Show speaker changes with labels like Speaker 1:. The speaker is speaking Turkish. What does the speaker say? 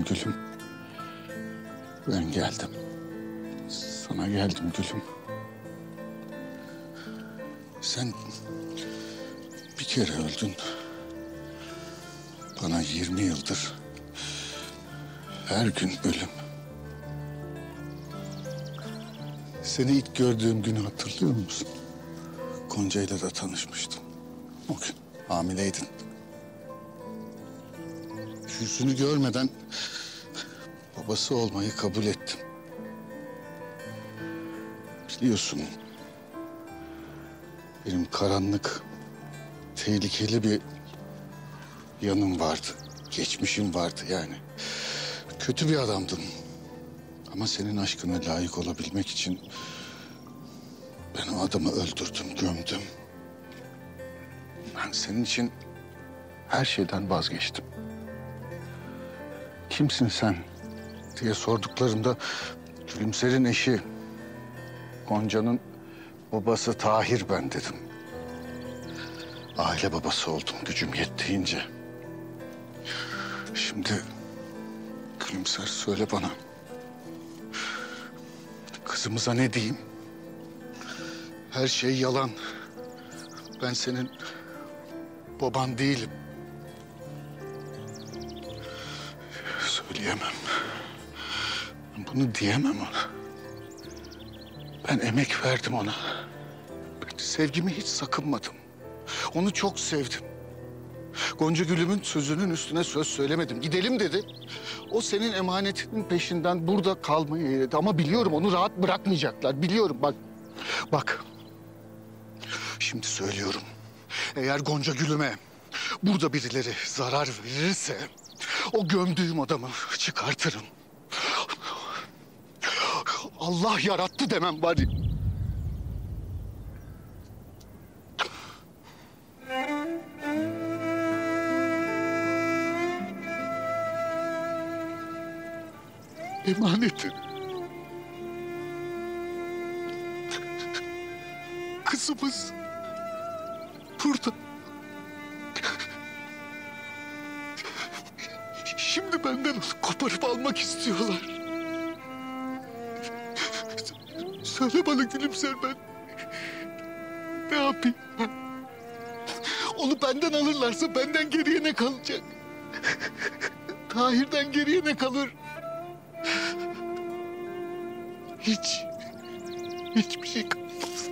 Speaker 1: gülüm. Ben geldim. Sana geldim gülüm. Sen bir kere öldün. Bana 20 yıldır her gün ölüm. Seni ilk gördüğüm günü hatırlıyor musun? Gonca'yla da tanışmıştım. O gün hamileydin. Yüzünü görmeden babası olmayı kabul ettim. Biliyorsun, benim karanlık, tehlikeli bir yanım vardı. Geçmişim vardı yani. Kötü bir adamdım. Ama senin aşkına layık olabilmek için ben o adamı öldürdüm, gömdüm. Ben senin için her şeyden vazgeçtim. Kimsin sen diye sorduklarında Gülümser'in eşi, Gonca'nın babası Tahir ben dedim. Aile babası oldum gücüm yettiğince. Şimdi Gülümser söyle bana. Kızımıza ne diyeyim? Her şey yalan. Ben senin baban değilim. Söyleyemem. Bunu diyemem ona. Ben emek verdim ona. Sevgimi hiç sakınmadım. Onu çok sevdim. Gonca Gül'ümün sözünün üstüne söz söylemedim. Gidelim dedi. O senin emanetinin peşinden burada kalmayı eğledi. Ama biliyorum onu rahat bırakmayacaklar. Biliyorum bak. Bak. Şimdi söylüyorum. Eğer Gonca Gül'üme burada birileri zarar verirse o gömdüğüm adamı çıkartırım. Allah yarattı demem bari. Emanetim. Kızımız burada. Şimdi benden koparıp almak istiyorlar. Söyle bana Gülümser, ben ne yapayım? Onu benden alırlarsa benden geriye ne kalacak? Tahir'den geriye ne kalır? Hiçbir şey kalmaz.